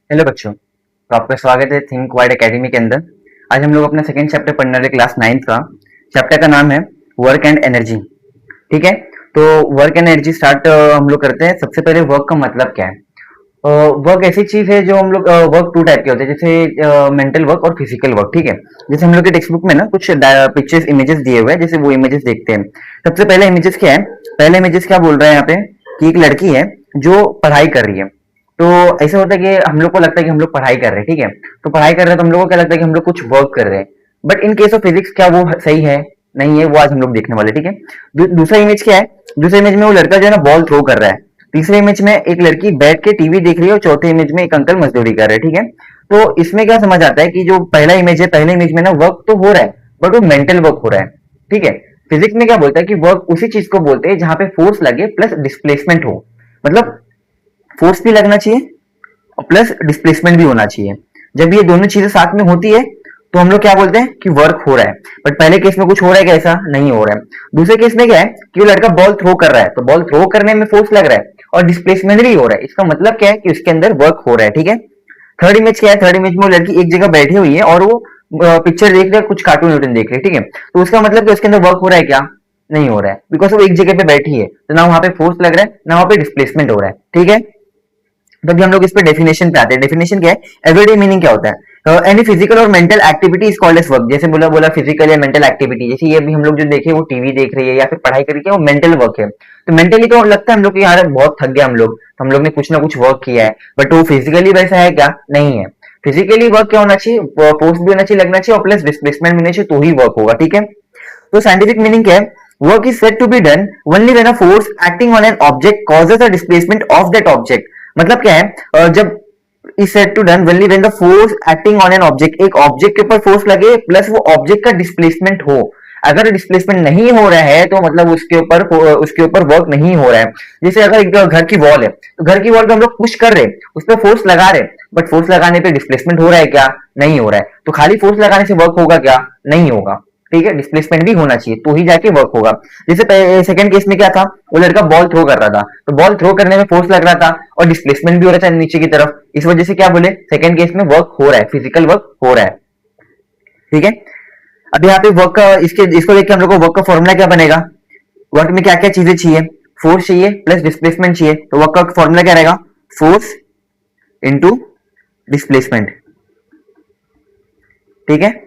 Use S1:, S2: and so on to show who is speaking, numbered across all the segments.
S1: Hello बच्चों, तो आपका स्वागत है थिंक वाइड एकेडमी के अंदर। आज हम लोग अपना सेकंड चैप्टर पढ़ने वाले क्लास 9th का। चैप्टर का नाम है वर्क एंड एनर्जी। ठीक है, तो वर्क एंड एनर्जी स्टार्ट हम लोग करते हैं। सबसे पहले वर्क का मतलब क्या है। वर्क ऐसी चीज है जो हम लोग वर्क टू टाइप के होते हैं, जैसे मेंटल वर्क और फिजिकल वर्क। ठीक है, जैसे हम लोग के टेक्स्ट बुक में ना कुछ पिक्चर्स इमेजेस दिए हुए हैं, जैसे वो इमेजेस देखते हैं। सबसे पहले इमेजेस क्या है, पहले इमेजेस क्या बोल रहा है यहाँ पे कि एक लड़की है जो पढ़ाई कर रही है। तो ऐसा होता है कि हम लोग को लगता है कि हम लोग पढ़ाई कर रहे हैं। ठीक है, तो पढ़ाई कर रहे हैं तो हम लोग को क्या लगता है कि हम लोग कुछ वर्क कर रहे हैं। But in case of physics क्या वो सही है, नहीं है, वो आज हम लोग देखने वाले। ठीक है, दूसरा इमेज क्या है, दूसरे इमेज में वो लड़का जो है ना बॉल थ्रो कर रहा है। तीसरे इमेज में एक लड़की बैठ के टीवी देख रही है और चौथे इमेज में एक अंकल मजदूरी कर रहे हैं। ठीक है, तो इसमें क्या समझ आता है कि जो पहला इमेज है, पहले इमेज में ना वर्क तो हो रहा है बट वो मेंटल वर्क हो रहा है। ठीक है, फिजिक्स में क्या बोलता है कि वर्क उसी चीज को बोलते हैं जहां पे फोर्स लगे प्लस डिस्प्लेसमेंट हो। मतलब फोर्स भी लगना चाहिए और प्लस डिस्प्लेसमेंट भी होना चाहिए। जब ये दोनों चीजें साथ में होती है तो हम लोग क्या बोलते हैं कि वर्क हो रहा है। बट पहले केस में कुछ हो रहा है, कैसा नहीं हो रहा है। दूसरे केस में क्या है कि वो लड़का बॉल थ्रो कर रहा है, तो बॉल थ्रो करने में फोर्स लग रहा है और डिस्प्लेसमेंट भी हो रहा है। इसका मतलब क्या है कि उसके अंदर वर्क हो रहा है। ठीक है, थर्ड इमेज क्या है, थर्ड इमेज में वो लड़की एक जगह बैठी हुई है और वो पिक्चर देख रही है, कुछ कार्टून वार्टून देख रही है। ठीक है, तो उसका मतलब कि उसके अंदर वर्क हो रहा है क्या, नहीं हो रहा है, बिकॉज वो एक जगह पे बैठी है, तो ना वहां पे फोर्स लग रहा है ना वहां पे डिस्प्लेसमेंट हो रहा है। ठीक है, तभी हम लोग इस पे डेफिनेशन पे आते हैं। डेफिनेशन क्या है, एवरीडे मीनिंग क्या होता है। एनी फिजिकल और mental activity is called as work. जैसे बोला बोला फिजिकल या मेंटल एक्टिविटी, जैसे ये भी हम लोग जो देखे वो टीवी देख रही है या फिर पढ़ाई कर रही है, वो मेंटल वर्क है। तो मेंटली तो लगता है हम लोग कि यार बहुत थक गया हम लोग, तो हम लोग ने कुछ ना कुछ वर्क किया है। बट वो फिजिकली वैसा है क्या, नहीं है। फिजिकली वर्क क्या होना चाहिए, फोर्स भी होना चाहिए, लगना चाहिए, और प्लस डिस्प्लेसमेंट भी होना चाहिए, तो ही वर्क होगा। ठीक है, तो साइंटिफिक मीनिंग क्या है, work is said to be done only when a force acting on an object causes a displacement of that object. मतलब क्या है, जब is said to done only when the force acting on an object, एक object के ऊपर force लगे plus वो object का डिस्प्लेसमेंट हो। अगर डिस्प्लेसमेंट नहीं हो रहा है तो मतलब उसके ऊपर वर्क नहीं हो रहा है। जैसे अगर एक घर की वॉल है, तो घर की वॉल पे हम लोग पुश कर रहे हैं, उस पर फोर्स लगा रहे हैं, बट फोर्स लगाने पे डिस्प्लेसमेंट हो रहा है क्या, नहीं हो रहा है। तो खाली फोर्स लगाने से वर्क होगा क्या, नहीं होगा। ठीक है, डिस्प्लेसमेंट भी होना चाहिए तो ही जाके वर्क होगा। जैसे सेकंड केस में क्या था, वो लड़का बॉल थ्रो कर रहा था, तो बॉल थ्रो करने में फोर्स लग रहा था और डिस्प्लेसमेंट भी हो रहा था नीचे की तरफ। इस वजह से क्या बोले, सेकंड केस में वर्क हो रहा है, फिजिकल वर्क हो रहा है। ठीक है, अब यहाँ पे वर्क का इसको देख के हम लोग को वर्क का फॉर्मूला क्या बनेगा। वर्क में क्या क्या चीजें चाहिए, फोर्स चाहिए प्लस डिस्प्लेसमेंट चाहिए, तो वर्क का फॉर्मूला क्या रहेगा, फोर्स इंटू डिस्प्लेसमेंट। ठीक है,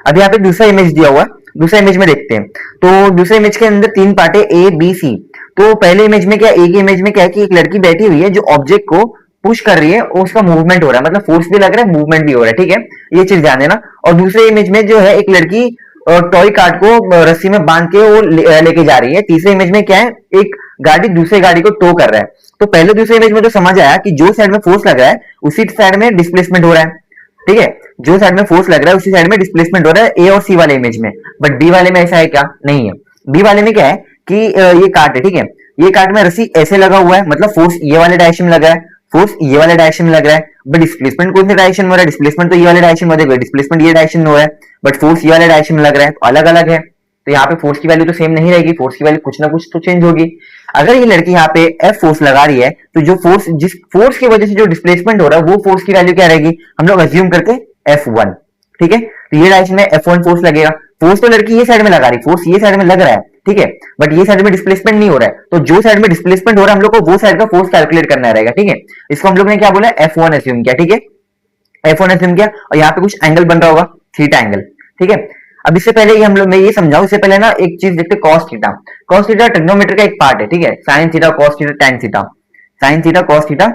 S1: अब यहाँ पे दूसरा इमेज दिया हुआ है, दूसरा इमेज में देखते हैं। तो दूसरे इमेज के अंदर तीन पार्ट है, ए बी सी। तो पहले इमेज में क्या, एक इमेज में क्या है कि एक लड़की बैठी हुई है जो ऑब्जेक्ट को पुश कर रही है और उसका मूवमेंट हो रहा है, मतलब फोर्स भी लग रहा है, मूवमेंट भी हो रहा है। ठीक है, ये चीज ध्यान देना। और दूसरे इमेज में जो है एक लड़की टॉय कार्ड को रस्सी में बांध के वो लेके जा रही है। तीसरे इमेज में क्या है, एक गाड़ी दूसरे गाड़ी को टो कर रहा है। तो पहले दूसरे इमेज में तो समझ आया कि जो साइड में फोर्स लग रहा है उसी साइड में डिस्प्लेसमेंट हो रहा है। ठीक है, जो साइड में फोर्स लग रहा है उसी साइड में डिस्प्लेसमेंट हो रहा है ए और सी वाले इमेज में। बट बी वाले में ऐसा है क्या, नहीं है। बी वाले में क्या है कि ये काट है। ठीक है, ये काट में रस्सी ऐसे लगा हुआ है, मतलब फोर्स ये वाले डायरेक्शन में लग रहा है, फोर्स ये वाले डायरेक्शन में लग रहा है। बट डिस्प्लेसमेंट कौन से डायरेक्शन में हो रहा है, डिस्प्लेसमेंट तो ये वाले डायरेक्शन में, डिस्प्लेसमेंट ये डायरेक्शन में हो रहा है, बट फोर्स ये वाले डायरेक्शन में लग रहा है, तो अलग अलग है। तो यहाँ पे फोर्स की वैल्यू तो सेम नहीं रहेगी, फोर्स की वैल्यू कुछ ना कुछ तो चेंज होगी। अगर ये लड़की यहाँ पे एफ फोर्स लगा रही है, तो जो फोर्स, जिस फोर्स की वजह से जो डिस्प्लेसमेंट हो रहा है, वो फोर्स की वैल्यू क्या रहेगी, हम लोग अज्यूम करते F1। ठीक है, तो ये डायरेक्शन में F1 फोर्स लगेगा। फोर्स तो लड़की ये साइड में लगा रही, फोर्स ये साइड में लग रहा है। ठीक है, बट ये साइड में डिस्प्लेसमेंट नहीं हो रहा है, तो जो साइड में डिस्प्लेसमेंट हो रहा है हम लोग को वो साइड का फोर्स कैलकुलेट करना रहेगा। ठीक है, इसको हम लोग ने क्या बोला, F1 एज्यूम किया। ठीक है, F1 एज्यूम किया और यहाँ पे कुछ एंगल बन रहा होगा, थीटा एंगल। ठीक है, अब इससे पहले हम लोग, मैं ये समझाऊं इससे पहले ना एक चीज देखते, cos theta. Cos theta trigonometry का एक पार्ट है। ठीक है, sine theta cos theta tan theta, sine theta cos theta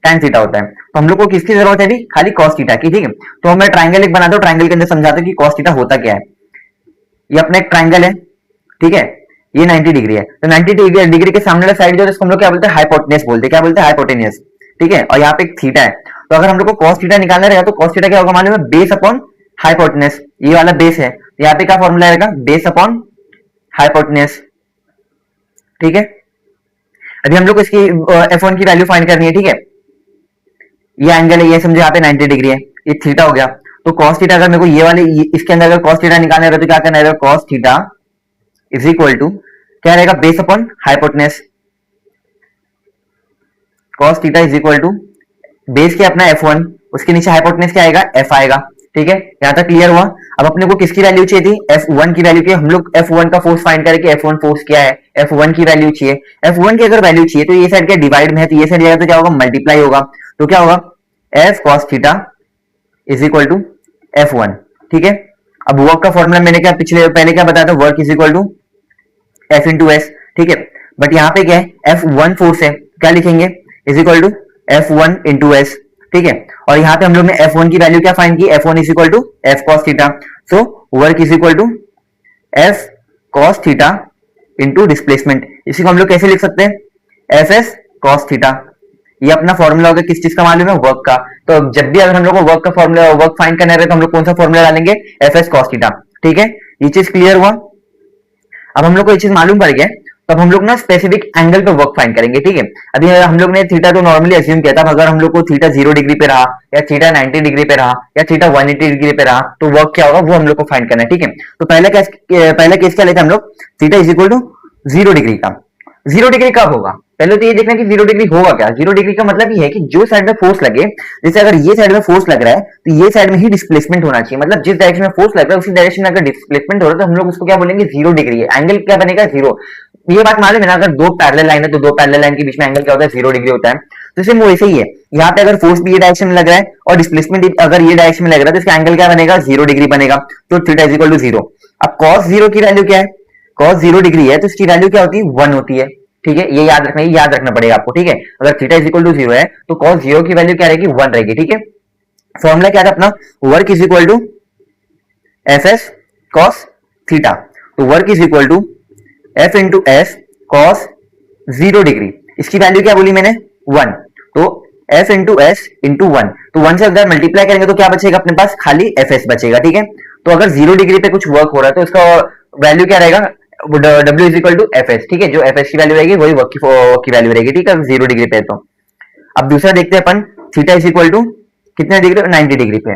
S1: tan theta होता है। तो हम लोग को किसकी जरूरत है, खाली कॉस थीटा की। ठीक है, तो मैं ट्राइंगल एक बनाता हूँ, ट्राइंगल के अंदर समझाता हूँ कि कॉस थीटा होता क्या है। ये अपना एक ट्राइंगल है। ठीक है, ये 90 डिग्री है, तो 90 डिग्री के सामने वाला साइड जो है इसको हम लोग क्या बोलते हैं, हाइपोटेन्यूज बोलते हैं। क्या बोलते हैं, हाइपोटेन्यूज। ठीक है, और यहाँ पे एक थीटा है, तो अगर हम लोग को कॉस थीटा निकालना रहेगा तो कॉस थीटा क्या होगा मालूम है, बेस अपॉन हाइपोटेन्यूज। ये वाला बेस है, तो यहाँ पे क्या फॉर्मूला रहेगा, बेस अपॉन हाइपोटेन्यूज। ठीक है, अभी हम लोग को इसकी F1 की वैल्यू फाइंड करनी है। ठीक है, ये एंगल है, ये समझे यहाँ पे 90 डिग्री है, ये थीटा हो गया। तो कॉस थीटा अगर मेरे को ये वाले इसके अंदर अगर कॉस थीटा निकालना है तो क्या करना है, cos theta is equal to क्या रहेगा, base upon hypotenuse. Cos theta is equal to base क्या अपना F1, उसके नीचे हाइपोटेनस क्या आएगा, F आएगा। ठीक है, यहां तक क्लियर हुआ। अब अपने को किसकी वैल्यू चाहिए थी, F1 की वैल्यू की। हम लोग F1 का फोर्स फाइंड करें कि F1 फोर्स क्या है, F1 की वैल्यू चाहिए। F1 की अगर वैल्यू चाहिए तो ये साइड क्या डिवाइड में है, तो ये साइड जाएगा तो क्या होगा, मल्टीप्लाई होगा। तो क्या होगा, F cos theta is equal to F1। ठीक है, अब वर्क का फॉर्मूला मैंने क्या पिछले पहले क्या बताया था, work is equal to F into S. ठीक है, बट यहाँ पे क्या है, F1 फोर्स है, क्या लिखेंगे, is equal to F1 into S. ठीक है, और यहाँ पे हम लोग ने F1 की वैल्यू क्या फाइंड की, F1 is equal to F cos theta. So work is equal to F cos theta into displacement. इसी को हम लोग कैसे लिख सकते हैं, Fs cos थीटा। ये अपना फॉर्मूला होगा किस चीज का मालूम है, वर्क का। तो जब भी अगर हम लोग को वर्क का फॉर्मूला, वर्क फाइंड करना है तो हम लोग कौन सा फॉर्मूला डालेंगे, Fs cos थीटा। ठीक है, ये चीज क्लियर हुआ। अब हम लोग को ये चीज मालूम पड़ गया, तब हम लोग ना स्पेसिफिक एंगल पे वर्क फाइंड करेंगे। ठीक है, अभी हम लोग ने थीटा तो नॉर्मली अज्यूम किया था, अगर हम लोग को थीटा 0 डिग्री पे रहा, या थीटा 90 डिग्री पे रहा, या थीटा 180 डिग्री पे रहा, तो वर्क क्या होगा वो हम लोग को फाइंड करना है। ठीक है, तो पहला केस क्या लेते हैं हम लोग, theta is equal to 0 degree का। 0 डिग्री कब होगा, पहले तो ये देखना कि 0 डिग्री होगा क्या। 0 डिग्री का मतलब ये है कि जो साइड में फोर्स लगे, जैसे अगर ये साइड में फोर्स लग रहा है तो ये साइड में ही डिस्प्लेसमेंट होना चाहिए। मतलब जिस डायरेक्शन में फोर्स लग रहा है उसी डायरेक्शन में अगर डिस्प्लेसमेंट हो रहा है तो हम लोग उसको क्या बोलेंगे, 0 डिग्री है। एंगल क्या बनेगा, 0। ये बात मालूम है ना, अगर दो पैरेलल लाइन है तो दो पैरेलल लाइन के बीच में एंगल क्या होता है, 0 डिग्री होता है। तो सेम वैसे ही है, यहाँ पे अगर फोर्स भी ये डायरेक्शन में लग रहा है और डिस्प्लेसमेंट अगर ये डायरेक्शन में लग रहा है तो इसका एंगल क्या बनेगा, 0 डिग्री बनेगा। तो थीटा इज इक्वल टू 0। अब cos 0 की वैल्यू क्या है, cos 0 डिग्री है तो इसकी वैल्यू क्या होती है, 1 होती है। ठीक है, ये याद रखना पड़ेगा आपको। ठीक है, अगर थीटा इज इक्वल टू 0 है तो cos 0 की वैल्यू क्या रहेगी, 1 रहेगी। ठीक है, फॉर्मूला क्या था अपना, work is equal to Fs cos theta. तो work is equal to F into S cos 0 degree. इसकी वैल्यू क्या बोली मैंने, 1। तो F इंटू एस इंटू 1, तो 1 से अगर मल्टीप्लाई करेंगे तो क्या बचेगा अपने पास, खाली Fs बचेगा। ठीक है, तो अगर 0 डिग्री पे कुछ वर्क हो रहा है तो इसका वैल्यू क्या रहेगा, W is equal to Fs। ठीक है, जो Fs की वैल्यू रहेगी वही वर्क की वैल्यू रहेगी। ठीक है, 0 डिग्री पे तो अब दूसरा देखते हैं अपन, थीटा इज इक्वल टू कितने डिग्री, 90 डिग्री पे।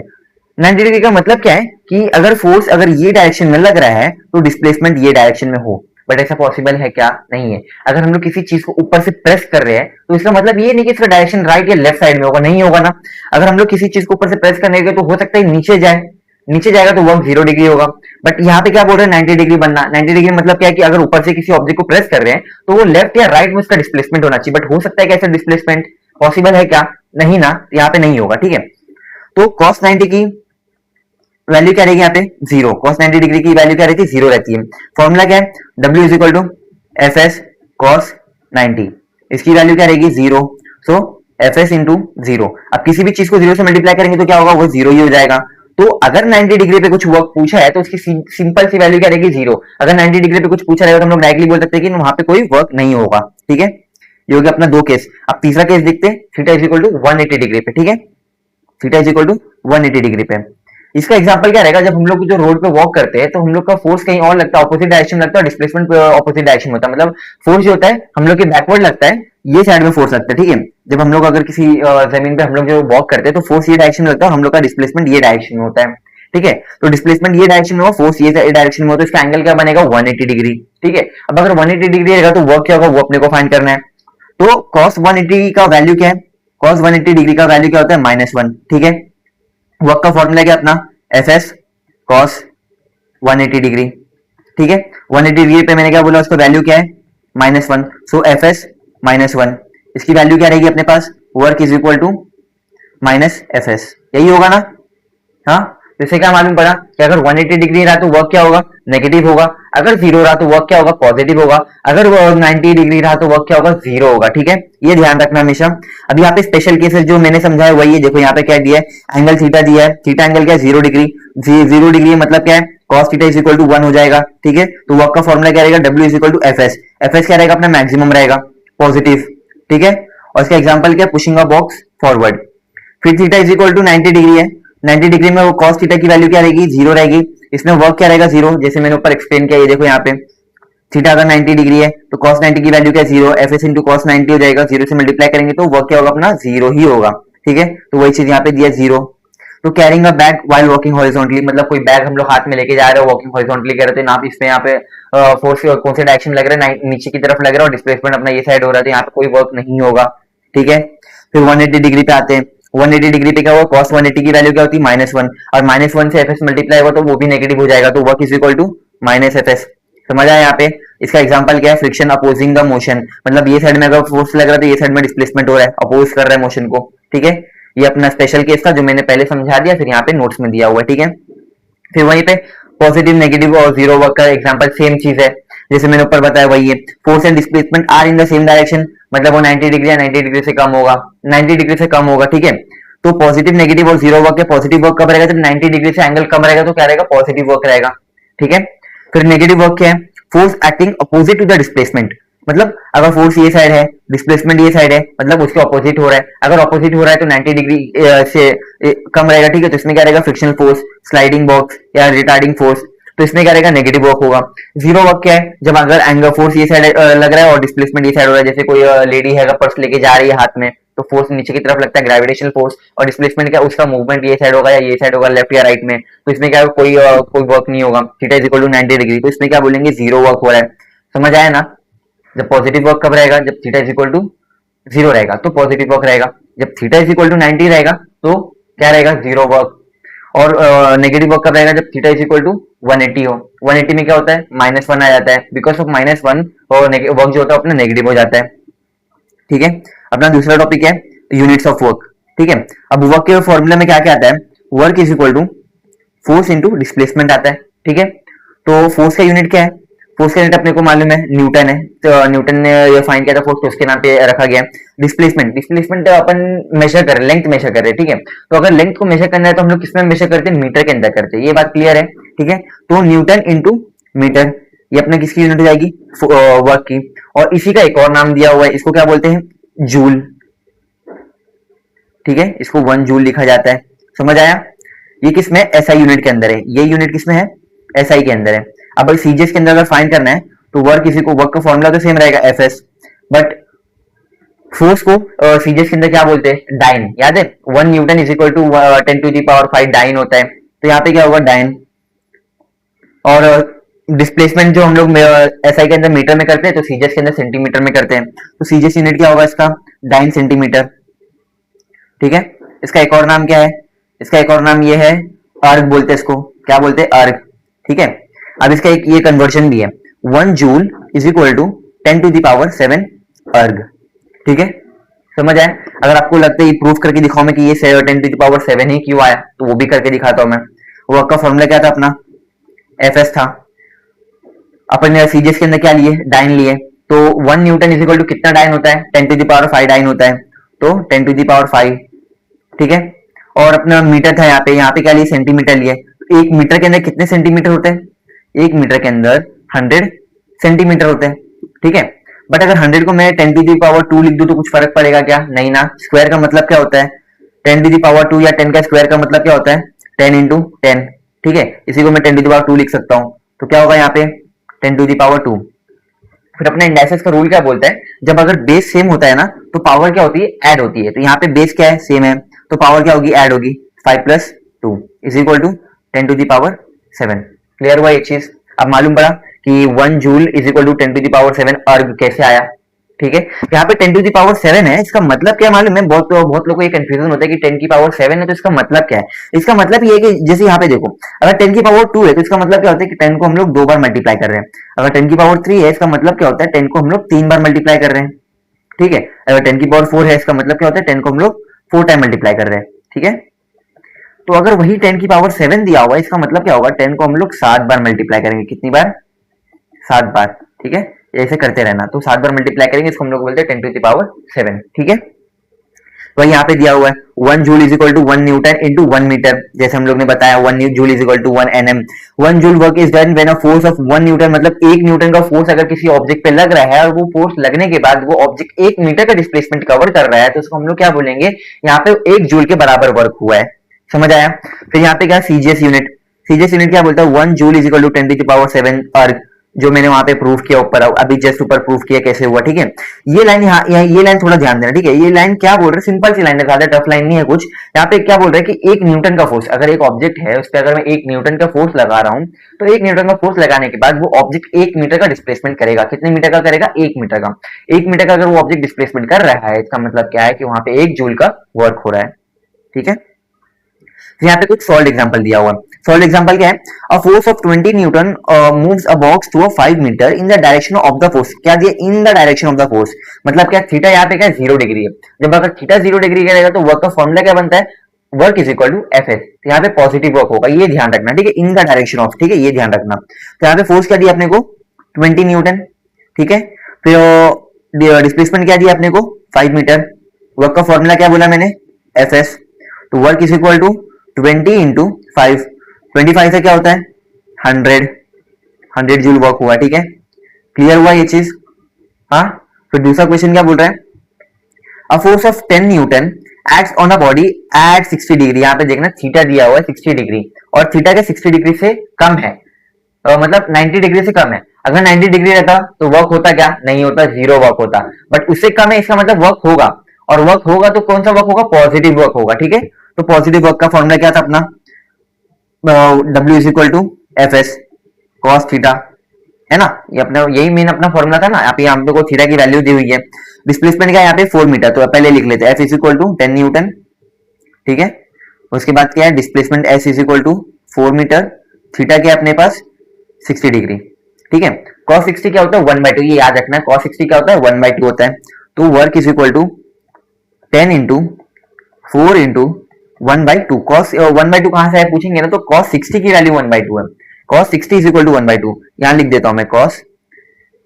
S1: 90 डिग्री का मतलब क्या है कि अगर फोर्स अगर ये डायरेक्शन में लग रहा है तो डिस्प्लेसमेंट ये डायरेक्शन में हो, बट ऐसा पॉसिबल है क्या, नहीं है। अगर हम लोग किसी चीज को ऊपर से प्रेस कर रहे हैं तो इसका मतलब ये नहीं कि इसका डायरेक्शन राइट या लेफ्ट साइड में होगा, नहीं होगा ना। अगर हम लोग किसी चीज को ऊपर से प्रेस करने के तो हो सकता है नीचे जाए, नीचे जाएगा तो वर्क 0 डिग्री होगा। बट यहाँ पे क्या बोल रहे हैं, 90 डिग्री बनना। 90 डिग्री मतलब क्या है कि अगर ऊपर से किसी ऑब्जेक्ट को प्रेस कर रहे हैं तो वो लेफ्ट या राइट में उसका डिस्प्लेसमेंट होना चाहिए। बट हो सकता है कैसे डिस्प्लेसमेंट, पॉसिबल है क्या, नहीं ना, यहाँ पे नहीं होगा। ठीक है, तो cos 90 की वैल्यू क्या रहेगी यहाँ पे, 0। cos 90 डिग्री की वैल्यू क्या रहती है, 0 रहती है। फॉर्मूला क्या है, W is equal to Fs cos 90। इसकी वैल्यू क्या रहेगी, 0। So Fs into 0। अब किसी भी चीज को 0 से मल्टीप्लाई करेंगे तो क्या होगा, वो 0 ही हो जाएगा। तो अगर 90 डिग्री पे कुछ वर्क पूछा है तो उसकी सिंपल सी वैल्यू क्या रहेगी, 0। अगर 90 डिग्री पे कुछ पूछा रहेगा तो हम लोग डायरेक्टली बोल सकते हैं कि वहां पे कोई वर्क नहीं होगा। ठीक है, ये हो गया अपना दो केस। अब तीसरा केस देखते हैं, theta is equal to 180 degree पे। ठीक है, theta is equal to 180 degree पे। इसका एग्जांपल क्या रहेगा, जब हम लोग जो रोड पे वॉक करते हैं तो हम लोग का फोर्स कहीं और लगता है, ऑपोजिट डायरेक्शन लगता है, और डिस्प्लेसमेंट ऑपोजिट डायरेक्शन में होता है। मतलब फोर्स जो होता है हम लोग के बैकवर्ड लगता है, ये साइड में फोर्स लगता है। ठीक है, जब हम लोग अगर किसी जमीन पे हम लोग जो वॉक करते हैं तो फोर्स ये डायरेक्शन में लगता है, हम लोग का डिस्प्लेसमेंट ये डायरेक्शन में होता है। ठीक है, तो डिस्प्लेसमेंट ये डायरेक्शन में हो, फोर्स ये डायरेक्शन में हो, तो इसका एंगल क्या बनेगा, 180 डिग्री। ठीक है, अब अगर 180 डिग्री रहेगा तो वर्क क्या होगा वो अपने को फाइंड करना है। तो cos 180 का वैल्यू क्या है, cos 180 डिग्री का वैल्यू क्या होता है, -1। ठीक है, वर्क का फॉर्मूला क्या अपना, Fs cos 180 डिग्री। ठीक है, 180 डिग्री पे मैंने क्या बोला, उसका वैल्यू क्या है, -1। सो Fs -1, इसकी वैल्यू क्या रहेगी अपने पास, work is equal to -Fs। यही होगा ना। हाँ, जैसे क्या मालूम पड़ा कि अगर 180 डिग्री रहा तो वर्क क्या होगा, नेगेटिव होगा। अगर 0 रहा तो वर्क क्या होगा, पॉजिटिव होगा। अगर 90 डिग्री रहा तो वर्क क्या होगा, 0 होगा। ठीक है, ये ध्यान रखना हमेशा। अब यहाँ पे स्पेशल केसेस जो मैंने समझाया वही है। देखो यहाँ पे क्या दिया है, एंगल थीटा दिया है। थीटा एंगल क्या है, 0 डिग्री। 0 डिग्री मतलब क्या है, cos theta is equal to 1 हो जाएगा। ठीक है, तो वर्क का फॉर्मूला क्या रहेगा, W is equal to Fs। Fs क्या रहेगा अपना, मैक्सिमम रहेगा, पॉजिटिव। ठीक है, और इसका एग्जाम्पल क्या, पुशिंग अ बॉक्स फॉरवर्ड। फिर theta is equal to 90 degree है। 90 डिग्री में वो cos थीटा की वैल्यू क्या रहेगी, 0 रहेगी। इसमें वर्क क्या रहेगा, 0। जैसे मैंने ऊपर एक्सप्लेन किया, ये देखो यहाँ पे थीटा अगर 90 डिग्री है तो cos 90 की वैल्यू क्या है, 0। Fs इंटू cos 90 हो जाएगा, 0 से मल्टीप्लाई करेंगे तो वर्क क्या होगा अपना, 0 ही होगा। ठीक है, तो वही चीज यहाँ पे दिया 0। तो carrying a bag while walking horizontally, मतलब कोई बैग हम लोग हाथ में लेके जा रहे हो, वॉकिंग हॉरिजॉन्टली कर रहे थे ना, इसमें यहाँ पे फोर्स कौन से डायरेक्शन लग रहा है, नीचे की तरफ लग रहा है और डिस्प्लेसमेंट अपना ये साइड हो रहा है, तो यहाँ पे कोई वर्क नहीं होगा। ठीक है, फिर 180 डिग्री पे आते हैं। 180 डिग्री पे क्या हुआ, cos 180 की वैल्यू क्या होती है -1, और -1 से fs मल्टीप्लाई हुआ तो वो भी नेगेटिव हो जाएगा, तो work is equal to -fs। समझ आया यहाँ पे। इसका एग्जांपल क्या है, फ्रिक्शन अपोजिंग द मोशन, मतलब ये साइड में अगर फोर्स लग रहा है तो ये साइड में डिस्प्लेसमेंट हो रहा है, अपोज कर रहा है मोशन को। ठीक है, ये अपना स्पेशल केस था जो मैंने पहले समझा दिया, फिर यहाँ पे नोट्स में दिया हुआ है। ठीक है, फिर वहीं पे पॉजिटिव नेगेटिव और जीरो वर्क का एग्जांपल सेम चीज है, जैसे मैंने ऊपर बताया वही है। Force and displacement are in the same direction, मतलब वो 90 डिग्री या 90 डिग्री से कम होगा, 90 डिग्री से कम होगा। ठीक है, तो पॉजिटिव नेगेटिव और जीरो वर्क है, पॉजिटिव वर्क कब रहेगा, जब 90 डिग्री से एंगल कम रहेगा तो क्या रहेगा, पॉजिटिव वर्क रहेगा। ठीक है, फिर नेगेटिव वर्क क्या है, force acting opposite to the displacement, मतलब अगर फोर्स ये साइड है, डिस्प्लेसमेंट ये साइड है, मतलब उसके ऑपोजिट हो रहा है। अगर ऑपोजिट हो रहा है तो 90 डिग्री से कम रहेगा। ठीक है, तो इसमें क्या रहेगा, फ्रिक्शनल फोर्स, स्लाइडिंग बॉक्स या रिटार्डिंग फोर्स, तो इसमें क्या रहेगा, नेगेटिव वर्क होगा। जीरो वर्क क्या है, जब अगर एंगल फोर्स ये साइड लग रहा है और डिस्प्लेसमेंट ये साइड हो रहा है, जैसे कोई लेडी है पर्स लेके जा रही है हाथ में, तो फोर्स नीचे की तरफ लगता है ग्रेविटेशनल फोर्स, और डिस्प्लेसमेंट क्या, उसका मूवमेंट ये साइड होगा या ये साइड होगा, लेफ्ट या राइट में, तो इसमें क्या कोई वर्क नहीं होगा। Theta is equal to 90 degree, तो इसमें क्या बोलेंगे, जीरो वर्क हो रहा है। समझ आया ना। जब पॉजिटिव वर्क कब रहेगा, जब theta is equal to zero रहेगा तो पॉजिटिव वर्क रहेगा, जब थीटा इज इक्वल टू 90 रहेगा तो क्या रहेगा, जीरो वर्क। और नेगेटिव वर्क कब रहेगा, जब थीटा इज इक्वल टू 180 हो। 180 में क्या होता है, -1 आ जाता है, बिकॉज ऑफ -1 और वर्क जो होता है अपना नेगेटिव हो जाता है। ठीक है, अपना दूसरा टॉपिक है यूनिट्स ऑफ वर्क। ठीक है, अब वर्क के फॉर्मूला में क्या क्या आता है, work is equal to force into displacement आता है। ठीक है, तो फोर्स का यूनिट क्या है, फोर्स का यूनिट अपने को मालूम है, न्यूटन है, तो न्यूटन ने ये फाइंड किया था फोर्स, तो उसके नाम पे रखा गया है। डिस्प्लेसमेंट, डिस्प्लेसमेंट अपन मेजर कर रहे हैं, लेंथ मेजर कर रहे हैं। ठीक है, तो अगर लेंथ को मेजर करना है तो हम लोग किसमें मेजर करते हैं, मीटर के अंदर करते हैं, ये बात क्लियर है। ठीक है, तो न्यूटन इंटू मीटर, ये अपने किसकी यूनिट हो जाएगी, वर्क की। और इसी का एक और नाम दिया हुआ है, इसको क्या बोलते हैं, जूल। ठीक है, इसको 1 जूल लिखा जाता है। समझ आया। ये किसमें, एसआई यूनिट के अंदर है, ये यूनिट किसमें है, एसआई के अंदर है। अब सीजीएस के अंदर अगर फाइंड करना है तो वर्क किसी को, वर्क का फॉर्मूला तो सेम रहेगा एफएस, बट फोर्स को सीजीएस के अंदर क्या बोलते हैं, डाइन। याद है, 1 newton is equal to 10⁵ dyne होता है, तो यहाँ पे क्या होगा, डाइन। और डिस्प्लेसमेंट जो हम लोग एसआई के अंदर मीटर में करते हैं, तो सीजीएस के अंदर सेंटीमीटर में करते हैं, तो सीजीएस यूनिट क्या होगा इसका, डाइन सेंटीमीटर। ठीक है, इसका एक और नाम क्या है, इसका एक और नाम ये है, अर्ग बोलते हैं इसको, क्या बोलते हैं, अर्ग। ठीक है, अब इसका एक ये कन्वर्जन भी है, 1 जूल इज इक्वल टू 10⁷ अर्ग। ठीक है, समझ आए। अगर आपको लगता है ये प्रूफ करके दिखाओ मैं कि ये 10⁷ ही क्यों आया, तो वो भी करके दिखाता हूं मैं। वर्क का फॉर्मूला क्या था अपना, एफएस था। अपन सीजीएस के अंदर क्या लिए, डाइन लिए, तो 1 न्यूटन इज इक्वल टू कितना डाइन होता है, 10⁵ डाइन होता है, तो 10⁵। ठीक है, और अपना मीटर था, यहाँ पे क्या लिए, सेंटीमीटर लिए। तो 1 मीटर के अंदर कितने सेंटीमीटर होते हैं, 1 मीटर के अंदर 100 सेंटीमीटर होते हैं। ठीक है, बट अगर 100 को मैं 10⁵2 लिख दूं तो कुछ फर्क पड़ेगा क्या, नहीं ना। स्क्वायर का मतलब क्या होता है, 10⁵2 या 10 का स्क्वायर का मतलब क्या होता है, 10 इंटू 10। ठीक है, इसी को मैं 10⁵2 लिख सकता हूं, तो क्या होगा यहाँ पे 10⁵2। फिर अपना इंडाइसेस का रूल क्या बोलता है, जब अगर बेस सेम होता है ना तो पावर क्या होती है, ऐड होती है। तो यहाँ पे बेस क्या है, सेम है, तो पावर क्या होगी, ऐड होगी, 5 + 2 इज इक्वल टू 10⁷। क्लियर हुआ एक चीज। अब मालूम पड़ा कि 1 जूल इज इक्वल टू 10⁷ अर्ग कैसे आया। ठीक है, यहाँ पे 10⁷ है, इसका मतलब क्या मालूम है, बहुत लोगों को ये कंफ्यूजन होता है कि 10⁷ है तो इसका मतलब क्या है। इसका मतलब ये है कि जैसे यहाँ पे देखो, अगर 10⁵2 है तो इसका मतलब क्या होता है कि 10 को हम लोग 2 बार मल्टीप्लाई कर रहे हैं। अगर 10⁵3 है इसका मतलब क्या होता है, 10 को हम लोग 3 बार मल्टीप्लाई कर रहे हैं। ठीक है, अगर 10⁴ है इसका मतलब क्या होता है, 10 को हम लोग 4 टाइम मल्टीप्लाई कर रहे हैं। ठीक है, तो अगर वही 10⁷ दिया हुआ है, इसका मतलब क्या होगा, 10 को हम लोग 7 बार मल्टीप्लाई करेंगे। कितनी बार, 7 बार। ठीक है, ऐसे करते रहना, तो 7 बार मल्टीप्लाई करेंगे, इसको हम लोग बोलते हैं 10⁷। ठीक है, तो यहाँ पे दिया हुआ है 1 joule is equal to 1 newton into 1 metre, जैसे हम लोग ने बताया 1 joule is equal to 1 nm। 1 joule work is done when a force of 1 newton, मतलब 1 न्यूटन का फोर्स अगर किसी ऑब्जेक्ट पे लग रहा है और वो फोर्स लगने के बाद वो ऑब्जेक्ट 1 मीटर का डिस्प्लेसमेंट कवर कर रहा है, तो उसको हम लोग क्या बोलेंगे, यहाँ पे 1 जूल के बराबर वर्क हुआ है। समझ आया। फिर यहाँ पे क्या, सीजीएस यूनिट, सीजीएस यूनिट क्या बोलता है, 1 जूल इज इक्वल टू 10⁷ अर्ग, जो मैंने वहां पे प्रूफ किया ऊपर, अभी जस्ट ऊपर प्रूफ किया कैसे हुआ। ठीक है, ये लाइन यहाँ ये लाइन थोड़ा ध्यान देना। ठीक है, ये लाइन क्या बोल रहे हैं, सिंपल सी लाइन है, ज्यादा टफ लाइन नहीं है कुछ। यहाँ पे क्या बोल रहे हैं कि 1 न्यूटन का फोर्स, अगर एक ऑब्जेक्ट है उस पर अगर मैं 1 न्यूटन का फोर्स लगा रहा हूँ, तो 1 न्यूटन का फोर्स लगाने के बाद वो ऑब्जेक्ट 1 मीटर का डिस्प्लेसमेंट करेगा। कितने मीटर का करेगा, 1 मीटर का। 1 मीटर का अगर वो ऑब्जेक्ट डिस्प्लेसमेंट कर रहा है, इसका मतलब क्या है कि वहां पे 1 जूल का वर्क हो रहा है। ठीक है। तो यहाँ पे कुछ सॉल्ड एग्जांपल दिया हुआ है। सॉल्ड एग्जांपल क्या है? A force of 20 newton moves a box to a 5 metre in the direction of the force. क्या दिया? In the direction of the force, मतलब क्या थीटा यहाँ पे क्या 0 डिग्री है। जब अगर थीटा 0 डिग्री का रहेगा तो वर्क का फॉर्मूला क्या बनता है? Work is equal to F S. तो यहाँ पे पॉजिटिव वर्क होगा, ये ध्यान रखना, ठीक है, इन द डायरेक्शन ऑफ, ठीक है, ये ध्यान रखना। तो यहाँ पे फोर्स क्या दिया अपने को? 20 न्यूटन, ठीक है। फिर डिस्प्लेसमेंट क्या दिया अपने को? 5 मीटर। वर्क का फॉर्मूला क्या बोला मैंने? F S. तो work is equal to 20 into 5। 25 से क्या होता है? 100 जूल वर्क हुआ, ठीक है। क्लियर हुआ ये चीज? हाँ। फिर दूसरा क्वेश्चन क्या बोल रहा है? A force of 10 Newton acts on a body at 60 degree. यहाँ पे देखना थीटा दिया हुआ है 60 डिग्री, और थीटा के 60 डिग्री से कम है, मतलब 90 डिग्री से कम है। अगर 90 डिग्री रहता तो वर्क होता क्या? नहीं होता, 0 वर्क होता। बट उससे कम है, इसका मतलब वर्क होगा, और वर्क होगा तो कौन सा वर्क होगा? पॉजिटिव वर्क होगा, ठीक है। तो पॉजिटिव वर्क का फॉर्मूला क्या था अपना? W is equal to F S cos theta, है ना। ये अपना यही मेन अपना फॉर्मूला था ना। यहाँ पे हम लोग को थीटा की वैल्यू दी हुई है। डिस्प्लेसमेंट क्या है यहाँ पे? 4 मीटर। तो पहले लिख लेते हैं F is equal to 10 newton, ठीक है। उसके बाद क्या है? Displacement S is equal to 4 metre. Theta क्या है अपने पास? 60 डिग्री, ठीक है। cos 60 क्या होता है? 1/2। ये याद रखना है, cos 60 क्या होता है? 1/2 होता है। तो work is equal to 10 into 4 into 1/2। cos 1/2 कहां से है पूछेंगे ना, तो cos 60 की वैल्यू 1/2 है। cos 60 is equal to 1/2। यहां लिख देता हूं मैं, cos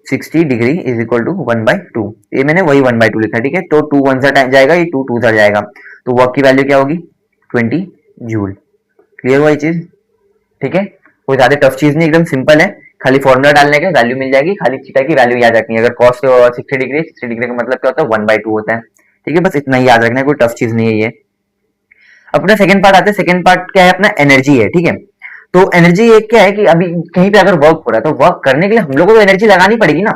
S1: 60 degree is equal to 1/2। ये मैंने वही 1/2 लिखा, ठीक है। तो 2 1 सा जाएगा, ये 2 2 सा जाएगा, तो वर्क की वैल्यू क्या होगी? 20 जूल। क्लियर हुआ ये चीज? ठीक है। कोई ज्यादा टफ चीज नहीं, एकदम सिंपल है। खाली फॉर्मूला डालने का वैल्यू मिल जाएगी, खाली थीटा की वैल्यू याद रखनी है। अगर cos 60 डिग्री, 60 डिग्री का मतलब क्या होता है? 1/2 होता है, ठीक है। बस इतना ही याद रखना है, कोई टफ चीज नहीं है ये। अपना सेकंड पार्ट आते हैं। सेकंड पार्ट क्या है अपना? एनर्जी है, ठीक है। तो एनर्जी एक क्या है कि अभी कहीं पे अगर वर्क हो रहा है तो वर्क करने के लिए हम लोग को तो एनर्जी लगानी पड़ेगी ना।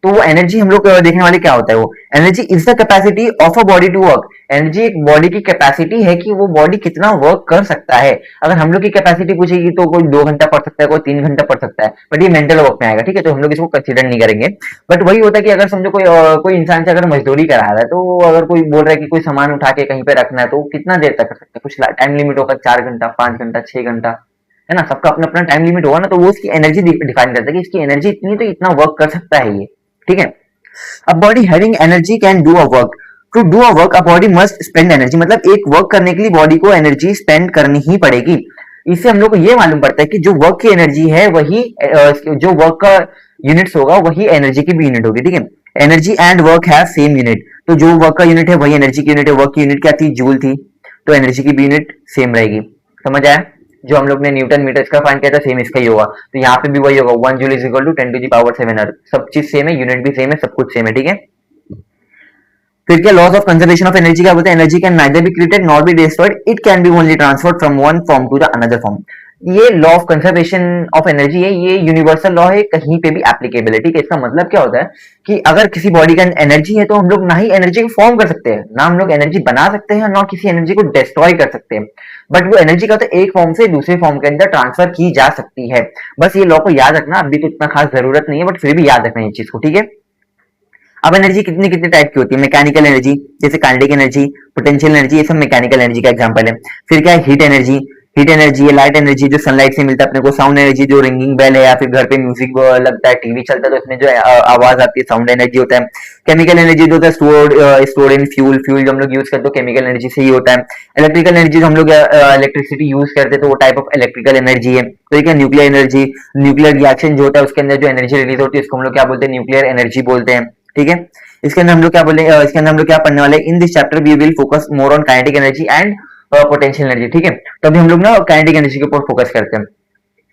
S1: तो वो एनर्जी हम लोग देखने वाले क्या होता है? वो energy is the capacity of a body to work. Energy एक बॉडी की कैपेसिटी है कि वो बॉडी कितना वर्क कर सकता है। अगर हम लोग की कैपेसिटी पूछेगी तो कोई 2 घंटा पढ़ सकता है, कोई 3 घंटा पढ़ सकता है, बट ये मेंटल वर्क में आएगा, ठीक है। तो हम लोग इसको कंसिडर नहीं करेंगे। बट वही होता है कि अगर समझो कोई इंसान से अगर मजदूरी करा रहा है, तो अगर कोई बोल रहा है कि कोई सामान उठा के कहीं पे रखना है, तो कितना देर तक कर सकता है? कुछ टाइम लिमिट होगा, 4 घंटा, 5 घंटा, 6 घंटा, है ना। सबका अपना अपना टाइम लिमिट होगा ना, तो वो इसकी एनर्जी डिफाइन करता है कि इसकी एनर्जी इतनी, तो इतना वर्क कर सकता है ये, ठीक है। A body having energy can do a work. To do a work, a body must spend energy. मतलब एक वर्क करने के लिए बॉडी को एनर्जी स्पेंड करनी ही पड़ेगी। इससे हम लोग को ये मालूम पड़ता है कि जो वर्क की एनर्जी है वही जो वर्क का यूनिट्स होगा वही एनर्जी की भी यूनिट होगी, ठीक है। Energy and work have same unit. तो जो वर्क का यूनिट है वही एनर्जी की यूनिट है। वर्क की यूनिट क्या थी? जूल थी। तो एनर्जी की भी यूनिट सेम रहेगी। समझ आया? जो हम लोग ने न्यूटन मीटर इसका फाइंड किया था, सेम इसका ही होगा। तो यहाँ पे भी वही होगा, 1 जूल इज इक्वल टू 10⁻⁷ अर्थ। सब चीज सेम है, यूनिट भी सेम है, सब कुछ सेम है, ठीक है। फिर क्या? Laws of conservation of energy क्या बोलते हैं? Energy can neither be created nor be destroyed, it can be only transferred from one form to the another form. ये law of conservation of energy है, ये यूनिवर्सल लॉ है, कहीं पे भी एप्लीकेबल है, ठीक है। इसका मतलब क्या होता है कि अगर किसी बॉडी का एनर्जी है तो हम लोग ना ही एनर्जी को फॉर्म कर सकते हैं, ना हम लोग एनर्जी बना सकते हैं, ना किसी एनर्जी को डिस्ट्रॉय कर सकते हैं। बट वो एनर्जी का तो एक फॉर्म से दूसरे फॉर्म के अंदर ट्रांसफर की जा सकती है। बस ये लॉ को याद रखना, अभी तो इतना खास जरूरत नहीं है, बट फिर भी याद रखना ये चीज को, ठीक है। अब एनर्जी कितने कितने टाइप की होती है? मैकेनिकल एनर्जी, जैसे काइनेटिक एनर्जी, पोटेंशियल एनर्जी, ये सब मैकेनिकल एनर्जी का एग्जांपल है। फिर क्या है? Heat energy. हीट एनर्जी है लाइट एनर्जी, जो सनलाइट से मिलता है अपने को। साउंड एनर्जी, जो रिंगिंग बेल है या फिर घर पे म्यूजिक लगता है, टीवी चलता है तो इसमें जो आवाज आती है, साउंड एनर्जी होता है। केमिकल एनर्जी जो होता है स्टोर्ड इन फ्यूल। फ्यूल जो हम लोग यूज करते हैं केमिकल एनर्जी से ही होता है। इलेक्ट्रिकल एनर्जी जो हम लोग इलेक्ट्रिसिटी यूज करते हैं तो वो टाइप ऑफ इलेक्ट्रिकल एनर्जी है। तो ये क्या? Nuclear energy. न्यूक्लियर रिएक्शन जो होता है उसके अंदर जो एनर्जी रिलीज होती है उसको हम लोग क्या बोलते हैं? न्यूक्लियर एनर्जी बोलते हैं, ठीक है। इसके अंदर हम लोग क्या बोले? इसके अंदर हम लोग क्या पढ़ने वाले? In this chapter we will focus more on kinetic energy and potential energy, ठीक है। तो अभी हम लोग ना काइनेटिक एनर्जी के ऊपर फोकस करते हैं।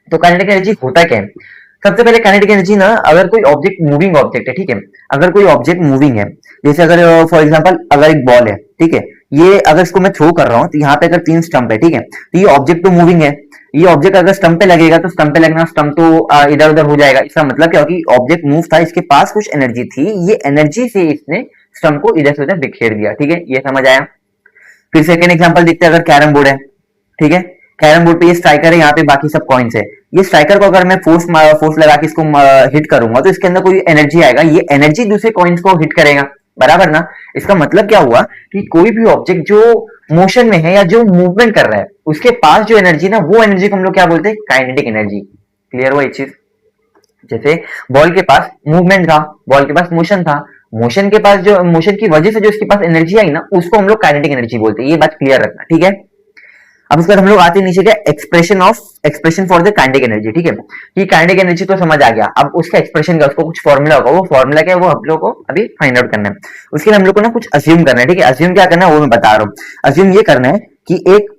S1: तो काइनेटिक एनर्जी होता क्या है? सबसे पहले काइनेटिक एनर्जी ना, अगर कोई ऑब्जेक्ट मूविंग ऑब्जेक्ट है, ठीक है, अगर कोई ऑब्जेक्ट मूविंग है, जैसे अगर फॉर एग्जांपल अगर एक बॉल है, ठीक है, ये अगर इसको मैं थ्रो कर रहा हूं तो यहाँ पे अगर 3 स्टंप है, ठीक है, तो ये ऑब्जेक्ट तो मूविंग है। ये ऑब्जेक्ट अगर स्टंप पे लगेगा तो स्टंप पे लगना, स्टंप तो इधर उधर हो जाएगा। इसका मतलब क्या हो कि ऑब्जेक्ट मूव था, इसके पास कुछ एनर्जी थी, ये एनर्जी से इसने स्टंप को इधर से उधर बिखेर दिया, ठीक है। ये समझ आया? फिर सेकेंड एग्जांपल देखते हैं। अगर कैरम बोर्ड है, ठीक है, कैरम बोर्ड पे ये स्ट्राइकर है, यहाँ पे बाकी सब कॉइन्स है। ये स्ट्राइकर को अगर मैं फोर्स लगा के इसको हिट करूंगा तो इसके अंदर कोई एनर्जी आएगा, ये एनर्जी दूसरे कॉइन्स को हिट करेगा, बराबर ना। इसका मतलब क्या हुआ कि कोई भी ऑब्जेक्ट जो मोशन में है या जो मूवमेंट कर रहा है उसके पास जो एनर्जी ना, वो एनर्जी को हम लोग क्या बोलते हैं, काइनेटिक एनर्जी। क्लियर हुआ ये चीज? जैसे बॉल के पास मूवमेंट था, बॉल के पास मोशन था, मोशन के पास जो मोशन की वजह से जो उसके पास एनर्जी आई ना, उसको हम लोग काइनेटिक एनर्जी बोलते हैं। ये बात क्लियर रखना, ठीक है। अब उसके बाद हम लोग आते हैं नीचे क्या, expression for the kinetic energy. ठीक है, ये काइनेटिक एनर्जी तो समझ आ गया। अब उसका एक्सप्रेशन का, उसको कुछ फॉर्मूला होगा, वो फॉर्मूला क्या है वो हम लोग को अभी फाइंड आउट करना है। उसके लिए हम लोग को ना कुछ अज्यूम करना है। ठीक है, अज्यूम क्या करना है वो मैं बता रहा हूँ। अज्यूम ये करना है कि एक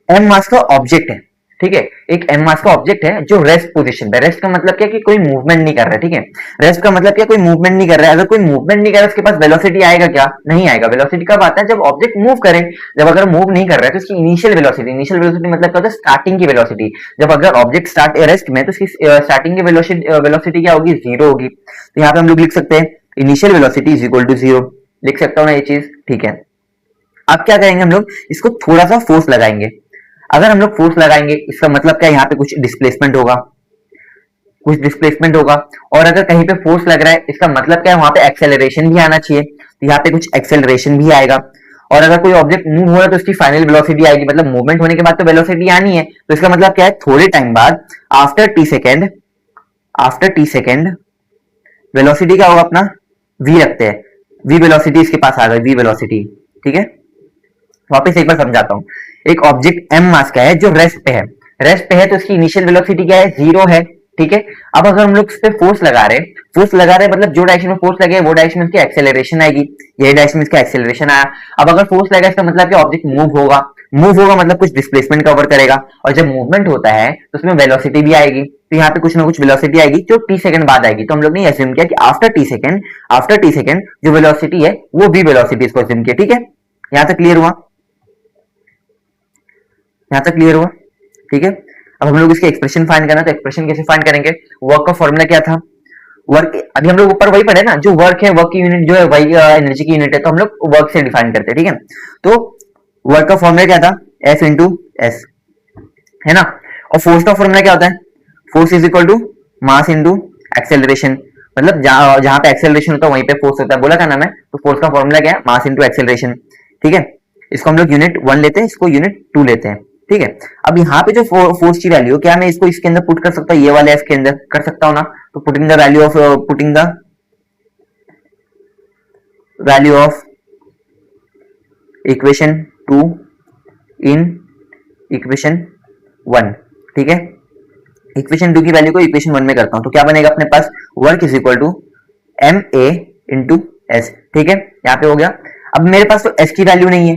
S1: एम मास का ऑब्जेक्ट है। ठीक है, एक एम मास का ऑब्जेक्ट है जो रेस्ट पोजीशन पे। रेस्ट का मतलब क्या कि कोई मूवमेंट नहीं कर रहा है। ठीक है, रेस्ट का मतलब क्या, कोई मूवमेंट नहीं कर रहा है। अगर कोई मूवमेंट नहीं कर रहा है उसके पास वेलोसिटी आएगा क्या, नहीं आएगा। वेलोसिटी कब आता है, जब ऑब्जेक्ट मूव करे। जब अगर मूव नहीं कर रहा है तो उसकी इनिशियल वेलोसिटी मतलब क्या होता है, स्टार्टिंग की वेलोसिटी। जब अगर ऑब्जेक्ट स्टार्ट रेस्ट में तो उसकी स्टार्टिंग की वेलोसिटी क्या होगी, जीरो होगी। तो यहाँ पे हम लोग लिख सकते हैं initial velocity is equal to zero. लिख सकता हूँ ना ये चीज, ठीक है। अब क्या करेंगे हम लोग, इसको थोड़ा सा फोर्स लगाएंगे। अगर हम लोग फोर्स लगाएंगे इसका मतलब क्या, यहाँ पे कुछ डिस्प्लेसमेंट होगा, कुछ डिस्प्लेसमेंट होगा। और अगर कहीं पे फोर्स लग रहा है इसका मतलब क्या है, वहां पे एक्सेलरेशन भी आना चाहिए। तो यहाँ पे कुछ एक्सेलरेशन भी आएगा। और अगर कोई ऑब्जेक्ट मूव हो रहा है तो उसकी फाइनल वेलोसिटी आएगी। मतलब मूवमेंट होने के बाद तो वेलोसिटी आनी है। तो इसका मतलब क्या है, थोड़े टाइम बाद आफ्टर टी सेकेंड वेलोसिटी क्या होगा अपना, v रखते हैं। v वेलोसिटी इसके पास आ गई, v वेलोसिटी। ठीक है, वापस एक बार समझाता हूँ। एक ऑब्जेक्ट m मास का है जो रेस्ट पे है। रेस्ट पे है तो उसकी इनिशियल वेलोसिटी क्या है, जीरो है। ठीक है, अब अगर हम लोग इस पे फोर्स लगा रहे मतलब जो डायरेक्शन में फोर्स लगे वो डायरेक्शन में इसकी एक्सेलरेशन आएगी। यही डायरेक्शन में इसका एक्सेलरेशन आया। अब अगर फोर्स लगा इसका मतलब कि ऑब्जेक्ट मूव होगा मतलब कुछ डिस्प्लेसमेंट कवर करेगा। और जब मूवमेंट होता है तो उसमें वेलोसिटी भी आएगी। तो यहाँ पे कुछ ना कुछ वेलोसिटी आएगी जो टी सेकंड बाद आएगी। तो हम लोग ने एज्यूम किया कि आफ्टर टी सेकंड जो वेलोसिटी है वो v वेलोसिटी इसको एज्यूम किया। ठीक है, यहाँ तक क्लियर हुआ? यहाँ तक क्लियर हुआ? ठीक है, अब हम लोग इसके एक्सप्रेशन फाइंड करना। तो एक्सप्रेशन कैसे फाइंड करेंगे, वर्क का फॉर्मूला क्या था, वर्क अभी हम लोग ऊपर वही पढ़े ना, जो वर्क है वर्क की यूनिट जो है वही एनर्जी की यूनिट है। तो हम लोग वर्क से डिफाइन करते हैं। ठीक है, तो वर्क का फॉर्मूला क्या था, F इंटू एस, है ना। और फोर्स का फॉर्मूला क्या होता है, force is equal to mass into acceleration. मतलब जहां पे एक्सेलरेशन होता है वहीं पे फोर्स होता है। बोला था ना मैं, तो फोर्स का फॉर्मूला क्या है, मास इंटू एक्सेलरेशन। ठीक है, इसको हम लोग यूनिट 1 लेते हैं, इसको यूनिट 2 लेते हैं। ठीक है, अब यहाँ पे जो फोर्स की वैल्यू, क्या मैं इसको इसके अंदर पुट कर सकता हूँ, ये वाले एफ के अंदर कर सकता हूँ ना। तो putting the value of equation 2 in equation 1। ठीक है, इक्वेशन 2 की वैल्यू को इक्वेशन 1 में करता हूं तो क्या बनेगा अपने पास, work is equal to M A into S. ठीक है, यहाँ पे हो गया। अब मेरे पास तो एस की वैल्यू नहीं है।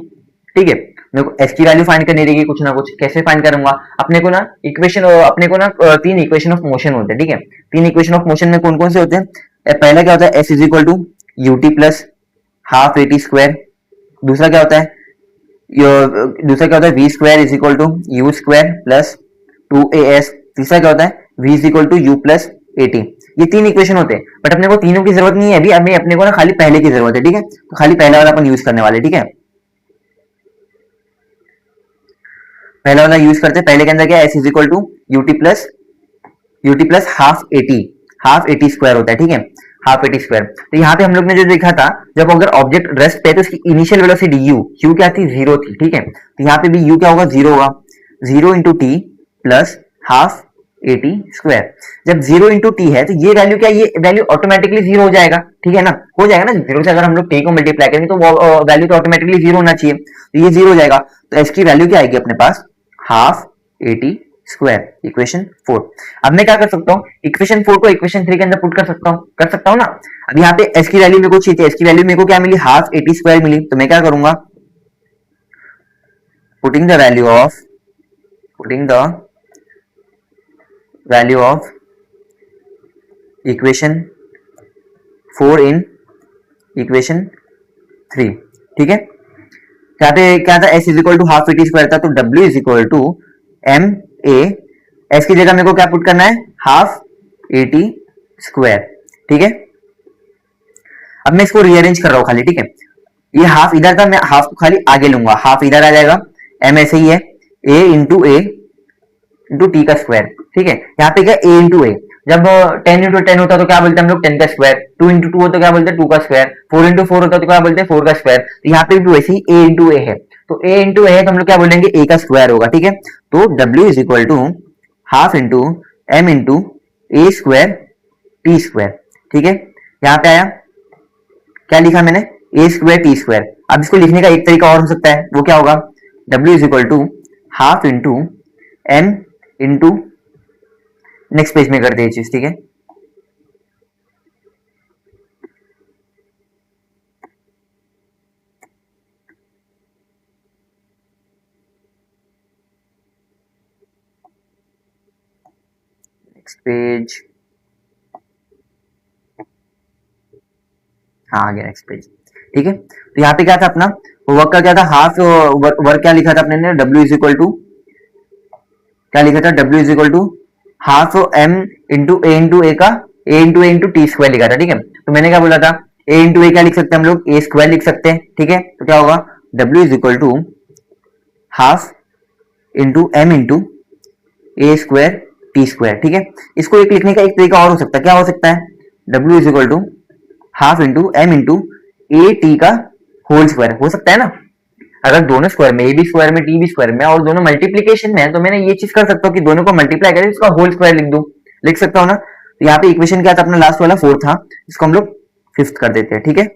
S1: ठीक है, मेरे को एस की वैल्यू फाइंड करनी रहेगी कुछ ना कुछ। कैसे फाइंड करूंगा, अपने को ना तीन इक्वेशन ऑफ मोशन होते हैं। ठीक है, तीन इक्वेशन ऑफ मोशन में कौन कौन से होते हैं, पहला क्या होता है, S is equal to UT plus half eighty square. दूसरा क्या होता है, V square is equal to U square plus 2as। तीसरा क्या होता है, v is equal to you plus 80। ये तीन इक्वेशन होते हैं, बट अपने को तीनों की जरूरत नहीं है अभी। अभी अपने को ना खाली पहले की जरूरत है। ठीक है, तो खाली पहला वाला अपन यूज करने वाले। ठीक है, पहला वाला यूज करते हैं। पहले के अंदर क्या, s is equal to UT plus half eighty square होता है। ठीक है, हाफ एटी स्क्वायर। तो यहाँ पे हम लोग ने जो देखा था, जब अगर ऑब्जेक्ट रेस्ट पे तो उसकी इनिशियल वेलोसिटी u क्या थी, जीरो थी। ठीक है, तो यहाँ पे भी u क्या होगा, जीरो होगा। Zero into T plus half eighty square. जब जीरो इंटू टी है तो ये वैल्यू क्या, ये वैल्यू ऑटोमेटिकली जीरो हो जाएगा। ठीक है ना, हो जाएगा ना, जीरो से अगर हम लोग टी को मल्टीप्लाई करेंगे तो वैल्यू तो ऑटोमेटिकली जीरो होना चाहिए। तो ये जीरो हो जाएगा। तो एस की वैल्यू क्या आएगी अपने पास, हाफ एटी स्क्वायर, इक्वेशन 4। अब मैं क्या कर सकता हूँ, इक्वेशन 4 को इक्वेशन 3 के अंदर पुट कर सकता हूँ ना। अब यहाँ पे s की वैल्यू मेरे को चाहिए, s की वैल्यू मेरे को क्या मिली, हाफ एटी स्क्वायर मिली। तो मैं क्या करूंगा, putting the value of equation 4 in equation 3। ठीक है, यहाँ पे क्या था, s is equal to half eighty square था। तो w is equal to M A, S की जगह मेरे को क्या पुट करना है, हाफ एटी स्क्वायर। ठीक है, अब मैं इसको रीअरेंज कर रहा हूं खाली। ठीक है, ये हाफ इधर था, मैं हाफ को खाली आगे लूंगा, हाफ इधर आ जाएगा। एम ऐसे ही है, ए इंटू टी का स्क्वायर। ठीक है, यहाँ पे क्या, ए इंटू ए। जब 10 इंटू 10 होता तो क्या बोलते हैं हम लोग, 10 का स्क्वायर। 2 इंटू 2 होता तो क्या बोलते हैं, 2 का स्क्वायर। 4 इंटू 4 होता तो क्या बोलते हैं, 4 का स्क्वायर। तो यहाँ पे भी वैसे ही ए इंटू ए है। तो ए इंटू ए है तो हम लोग क्या बोलेंगे ए का स्क्वायर होगा, ठीक है। तो W is equal to half into M into A square T square, ठीक है। यहाँ पे आया, क्या लिखा मैंने, ए स्क्वायर टी स्क्वायर। अब इसको लिखने का एक तरीका और हो सकता है, वो क्या होगा, W is equal to half into M into, next page में करते हैं चीज, ठीक है। नेक्स्ट पेज, हाँ आ गया नेक्स्ट पेज, ठीक है। तो यहाँ पे क्या था अपना वर्क का, क्या था हाफ, वर्क क्या लिखा था अपने ने, W इज इक्वल टू, क्या लिखा था, W is equal to half M into A का ए इंटू टी स्क्वायर लिखा था, ठीक है। तो मैंने क्या बोला था, ए इंटू ए क्या लिख सकते हैं हम लोग, ए स्क्वायर लिख सकते हैं, ठीक है। तो क्या होगा, W is equal to half into M into A square T square, ठीक है। इसको एक लिखने का एक तरीका और हो सकता है, क्या हो सकता है, W is equal to half into M into A T का होल स्क्वायर, हो सकता है ना। अगर दोनों स्क्वायर में, ए बी स्क्वायर में टी बी स्क्वायर में और दोनों मल्टीप्लीकेशन में है, तो मैंने ये चीज कर सकता हूँ कि दोनों को मल्टीप्लाई करके इसका होल स्क्वायर लिख दूं, लिख सकता हूँ ना। तो यहाँ पे इक्वेशन क्या था अपना, लास्ट वाला 4 था, इसको हम लोग 5th कर देते हैं, ठीक है।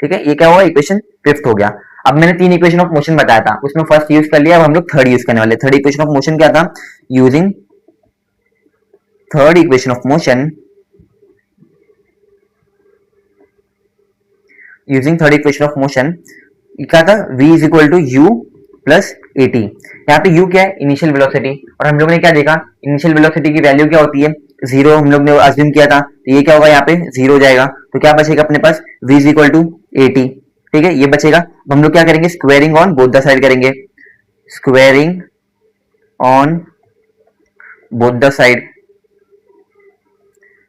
S1: ठीक है, ये क्या हुआ, इक्वेशन 5th हो गया। अब मैंने 3 इक्वेशन ऑफ मोशन बताया था, उसमें फर्स्ट यूज कर लिया, अब हम लोग थर्ड यूज करने वाले। थर्ड इक्वेशन ऑफ मोशन क्या था, using third equation of motion, using third equation of motion क्या था, v is equal to you plus A T. यहाँ पे u क्या है, इनिशियल वेलोसिटी, और हम लोग ने क्या देखा, इनिशियल वेलोसिटी की वैल्यू क्या होती है, 0 हम लोग ने अज्यूम किया था, तो ये क्या होगा, यहाँ पे 0 जाएगा, तो क्या बचेगा अपने पास, v is equal to A T, ठीक है, ये बचेगा। हम लोग क्या करेंगे, squaring on both the side करेंगे, squaring on both the side,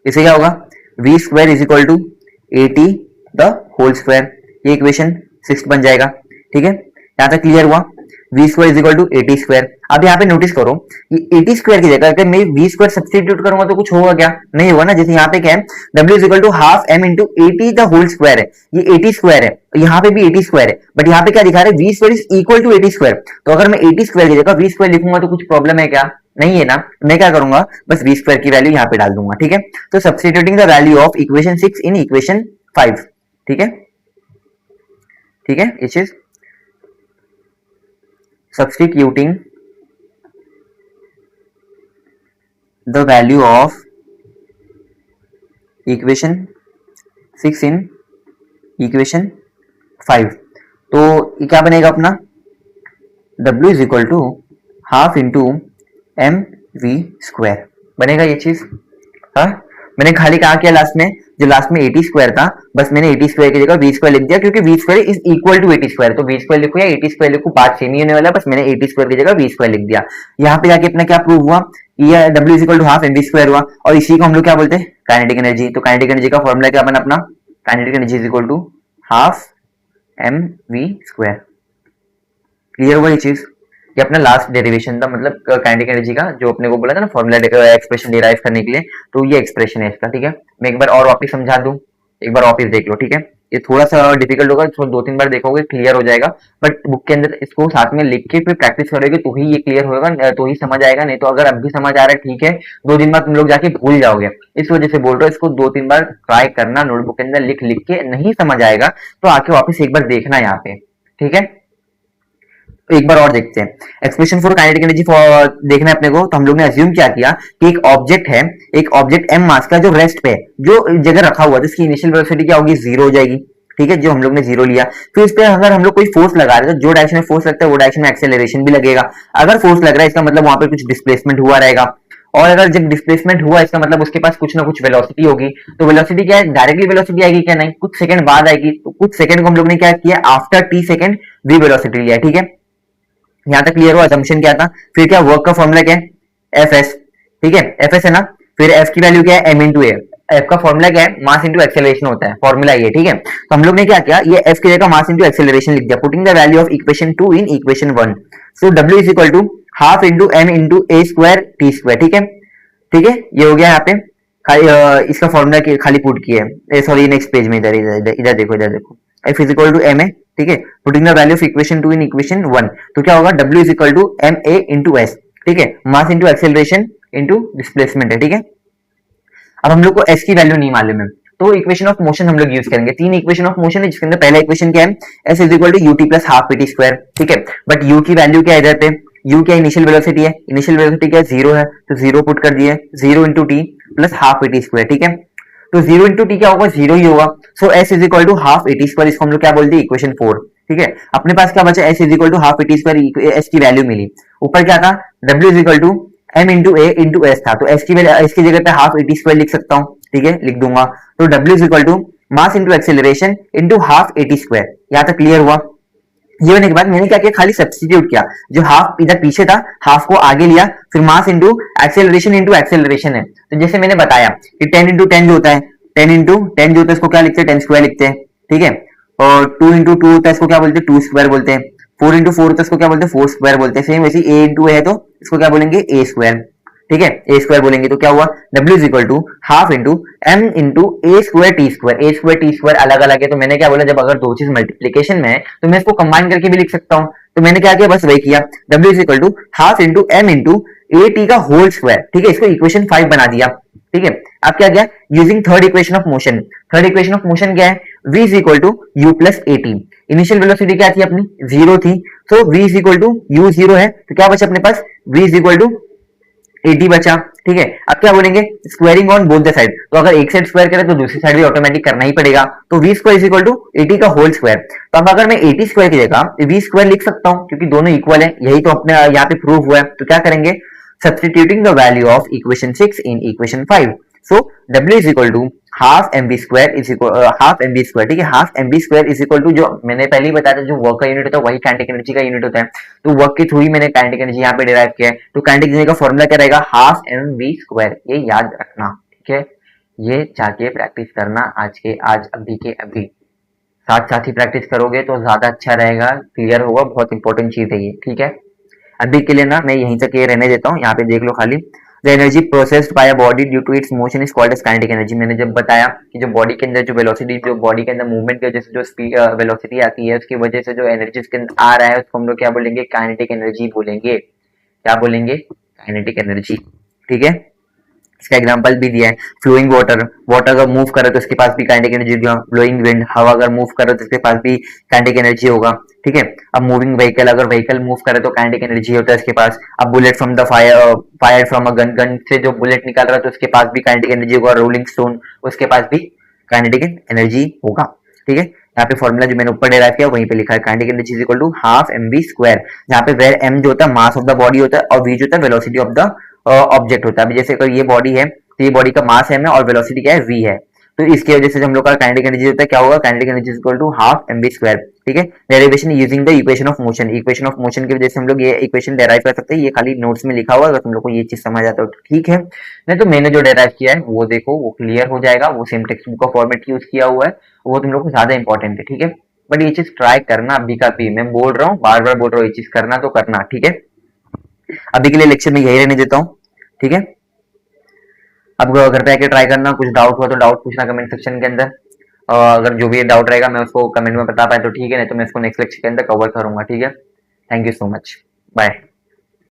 S1: इससे क्या होगा, v square is equal to A T the whole square, ये इक्वेशन 6 बन जाएगा, ठीक है। यहां तक क्लियर हुआ, V square is equal to A T square. अब यहाँ पे नोटिस करो, ये ए टी स्क्वायर की जगह अगर मैं वी स्क्वायर सब्स्टिट्यूट करूंगा तो कुछ होगा क्या, नहीं होगा ना। जैसे यहाँ पे क्या है, W is equal to half M into A T the whole square है, ये ए टी स्क्वायर है, यहाँ पे भी ए टी स्क्वायर है, बट यहाँ पे क्या दिखा रहा है, V square is equal to A T square. तो अगर मैं ए टी स्क्वायर की जगह वी स्क्वायर लिखूंगा तो कुछ प्रॉब्लम है क्या, नहीं है ना। मैं क्या करूंगा, बस वी स्क्वायर की वैल्यू यहाँ पे डाल दूंगा, ठीक है। तो substituting the value of equation 6 in equation 5, ठीक है, ठीक है, it is substituting the value of equation 6 in equation 5। तो ये क्या बनेगा अपना, W is equal to half into M we square बनेगा ये चीज। हाँ, मैंने खाली कहा किया लास्ट में, जो लास्ट में 80 स्क्वायर था, बस मैंने 80 स्क्वायर की जगह वी स्क्वायर लिख दिया, क्योंकि V square is equal to 80 square, तो वी स्क्वायर लिखो या 80 स्क्वायर लिखो, बात सेम ही होने वाला है, बस मैंने 80 स्क्वायर की जगह वी स्क्वायर लिख दिया। यहाँ पे जाके अपना क्या प्रूव हुआ, ये W is equal to half M we square हुआ, और इसी को हम लोग क्या बोलते हैं, काइनेटिक एनर्जी। तो काइनेटिक एनर्जी का फॉर्मूला क्या बना अपना, kinetic energy is equal to half M we square. Clear हुआ ये चीज, ये अपना लास्ट डेरिवेशन था, मतलब काइनेटिक एनर्जी का जो अपने को बोला था ना फॉर्मूला एक्सप्रेशन डिराइव करने के लिए, तो ये एक्सप्रेशन है इसका, ठीक है। मैं एक बार और वापस समझा दूं, एक बार वापस देख लो, ठीक है। ये थोड़ा सा डिफिकल्ट होगा, तो 2-3 बार देखोगे क्लियर हो जाएगा, बट बुक के अंदर इसको साथ में लिख के फिर प्रैक्टिस करोगे तो ही ये क्लियर होगा, तो ही समझ आएगा। नहीं तो अगर अब भी समझ आ रहा है ठीक है, 2 दिन बाद तुम लोग जाके भूल जाओगे, इस वजह से बोल रहा हूँ इसको 2-3 बार ट्राई करना, नोटबुक के अंदर लिख लिख के, नहीं समझ आएगा तो आके वापस एक बार देखना यहाँ पे, ठीक है। एक बार और देखते हैं, एक्सप्रेशन फॉर काइनेटिक एनर्जी देखना है अपने को। तो हम लोग ने अज्यूम क्या किया कि एक ऑब्जेक्ट है, एक ऑब्जेक्ट एम मास का जो रेस्ट पे जो जगह रखा हुआ है, जिसकी इनिशियल वेलोसिटी क्या होगी, 0 हो जाएगी, ठीक है, जो हम लोग ने 0 लिया। फिर इस पे अगर हम लोग कोई फोर्स लगा रहे हैं, तो जो डायरेक्शन में फोर्स लगता है वो डायरेक्शन में एक्सेलरेशन भी लगेगा। अगर फोर्स लग रहा है इसका मतलब वहां पे कुछ डिस्प्लेसमेंट हुआ रहेगा, और अगर जब डिस्प्लेसमेंट हुआ इसका मतलब उसके पास कुछ ना कुछ वेलोसिटी होगी। तो वेलोसिटी क्या है, डायरेक्टली वेलोसिटी आएगी क्या, नहीं, कुछ सेकंड बाद आएगी। तो कुछ सेकंड को हम लोग ने क्या किया, after T second V velocity लिया, ठीक है। यहां तक क्लियर हुआ, असम्पशन क्या था। फिर क्या, वर्क का फॉर्मूला क्या है, एफ एस, ठीक है, एफ एस है ना। फिर एफ की वैल्यू क्या है, एम इंटू ए। एफ का फॉर्मूला क्या है, मास इंटू एक्सेलरेशन होता है, फॉर्मूला ये, ठीक है। तो हम लोग ने क्या किया, ये एफ की जगह मास इंटू एक्सेलरेशन लिख दिया, putting the value of equation 2 in equation 1। So W is equal to half into M into A square T square, ठीक है, ठीक है, ये हो गया। यहाँ पे खाली इसका फॉर्मूला खाली पुट किया है, सॉरी नेक्स्ट पेज में, इधर इधर इधर देखो, इधर देखो, F is equal to M a, ठीक है। Putting the value of equation 2 in equation 1, तो क्या होगा, W is equal to M A into S, ठीक है, mass into acceleration into displacement है, ठीक है। अब हम लोग को s की वैल्यू नहीं मालूम है, तो इक्वेशन ऑफ मोशन हम लोग यूज करेंगे। तीन इक्वेशन ऑफ मोशन है, जिसके अंदर पहला इक्वेशन क्या है, s is equal to ut plus half pt square, ठीक है। बट u की वैल्यू क्या है इधर पे, u क्या इनिशियल वेलोसिटी है, इनिशियल वेलोसिटी क्या है, जीरो है, तो जीरो पुट कर दिए, zero into T plus half pt square, ठीक है। तो जीरो इंटू टी क्या होगा, जीरो ही होगा। So S is equal to half eighty square, इसको हम लोग क्या बोलते हैं, इक्वेशन 4, ठीक है। अपने पास क्या बचा, s is equal to half eighty square, s की वैल्यू मिली। ऊपर क्या था, W is equal to m into a into s था, तो एस की वैल्यू, एस की जगह पे हाफ एटी स्क्वायर लिख सकता हूँ, ठीक है, लिख दूंगा। तो W is equal to mass into acceleration into half eighty square. यहाँ तक क्लियर हुआ। ये होने के बाद मैंने क्या किया, खाली सब्स्टिट्यूट किया, जो हाफ इधर पीछे था हाफ को आगे लिया, फिर मास इंटू एक्सेलरेशन है। तो जैसे मैंने बताया कि 10 इंटू 10 जो होता है, 10 इंटू 10 जो होता है इसको क्या लिखते हैं, 10 स्क्वायर लिखते हैं, ठीक है। और 2 इंटू 2 होता है इसको क्या बोलते हैं, 2 स्क्वायर बोलते हैं। 4 इंटू 4 होता है इसको क्या बोलते हैं, 4 स्क्वायर बोलते हैं। सेम वैसे ए इंटू है तो इसको क्या बोलेंगे, ए स्क्वायर, ठीक है, ए स्क्वायर बोलेंगे। तो क्या हुआ, W is equal to half into M into A square T square. A square T square अलग अलग है, तो मैंने क्या बोला, जब अगर दो चीज मल्टीप्लीकेशन में है तो मैं इसको कंबाइन करके भी लिख सकता हूँ। तो मैंने क्या किया, बस वही किया, W is equal to half into M into A T का होल स्क्वायर, ठीक है। इसको इक्वेशन 5 बना दिया, ठीक है। अब क्या किया, using third equation of motion. Third equation of motion क्या है, v is equal to you plus A t. Initial velocity क्या थी अपनी, जीरो थी, तो v is equal to u zero है, तो क्या बचा अपने पास, v इज इक्वल टू 80 बचा, ठीक है। अब क्या बोलेंगे, squaring on both the side, तो अगर एक साइड स्क्वायर करे तो दूसरी साइड भी ऑटोमेटिक करना ही पड़ेगा। तो we square is equal to 80 का होल स्क्वायर। तो अब अगर मैं 80 स्क्वायर की जगह वी स्क्वायर लिख सकता हूं, क्योंकि दोनों इक्वल है, यही तो अपने यहाँ पे प्रूव हुआ है। तो क्या करेंगे, substituting the value of equation 6 in equation 5। So W is equal to half m b square is equal, half m b square, ठीक है, half m b square is equal to, जो मैंने पहले ही बताया था, जो वर्क का यूनिट होता है वही काइनेटिक एनर्जी का यूनिट होता है। तो वर्क के थ्रू ही मैंने काइनेटिक एनर्जी यहाँ पे डिराइव किया है। तो काइनेटिक एनर्जी का फॉर्मूला क्या रहेगा, हाफ एम बी स्क्वायर, ये याद रखना, ठीक है। ये जाके प्रैक्टिस करना, आज के आज, अभी के अभी, साथ साथ ही प्रैक्टिस करोगे तो ज्यादा अच्छा रहेगा, क्लियर होगा, बहुत इंपॉर्टेंट चीज है ये, ठीक है। अभी के लिए ना मैं यहीं तक ये रहने देता हूँ, यहाँ पे देख लो खाली। The energy processed by a body due to its motion is called as kinetic energy. मैंने जब बताया कि जो बॉडी के अंदर जो वेलोसिटी, जो बॉडी के अंदर मूवमेंट की वजह से जो स्पीड वेलोसिटी आती है, उसकी वजह से जो एनर्जी उसके अंदर आ रहा है, उसको हम लोग क्या बोलेंगे, काइनेटिक एनर्जी बोलेंगे। क्या बोलेंगे, काइनेटिक एनर्जी, ठीक है। इसका एग्जांपल भी दिया है, फ्लोइंग वाटर, वाटर अगर मूव करे तो उसके पास भी काइनेटिक एनर्जी होगा। ब्लोइंग विंड, हवा अगर मूव करे तो उसके पास भी काइनेटिक एनर्जी होगा, ठीक है। अब मूविंग व्हीकल, अगर व्हीकल मूव करे तो काइनेटिक एनर्जी होता है इसके पास। अब bullet from the fire from a gun, gun से जो बुलेट निकल रहा है तो उसके पास भी काइनेटिक एनर्जी होगा। रोलिंग स्टोन, उसके पास भी काइनेटिक एनर्जी होगा, ठीक है। यहाँ पे फॉर्मूला जो मैंने ऊपर डिराइव किया वहीं पे लिखा है, kinetic energy is equal to half M we square, जहाँ पे वेयर एम जो होता है मास ऑफ द बॉडी होता है, और वी जो होता है वेलोसिटी ऑफ द ऑब्जेक्ट होता है। अभी जैसे अगर ये बॉडी है तो ये बॉडी का मास है और वेलोसिटी क्या है, वी है। तो इसकी वजह से जो हम लोग का काइनेटिक एनर्जी होता है, क्या होगा, kinetic energy is equal to half M we square, ठीक है। Derivation using the equation of motion, equation of motion की वजह से हम लोग ये इक्वेशन डेराइव कर सकते हैं। ये खाली नोट्स में लिखा हुआ है, अगर तुम लोग को ये चीज समझ आता हो तो ठीक है, नहीं तो मैंने जो डेराइव किया है वो देखो, वो क्लियर हो जाएगा। वो सेम टेक्स्ट बुक का फॉर्मेट यूज किया हुआ है, वो तुम लोग को ज्यादा इंपॉर्टेंट है, ठीक है। बट ये चीज ट्राई करना अभी का भी, मैं बोल रहा हूँ, बार बार बोल रहा हूँ, ये चीज करना तो करना, ठीक है। अभी के लिए लेक्चर में यही रहने देता हूँ, ठीक है। अब घर पे आके ट्राई करना, कुछ डाउट हुआ तो डाउट पूछना कमेंट सेक्शन के अंदर। अगर जो भी डाउट रहेगा मैं उसको कमेंट में बता पाए तो ठीक है, नहीं तो मैं इसको नेक्स्ट लेक्चर के अंदर कवर करूंगा, ठीक है। Thank you so much, bye.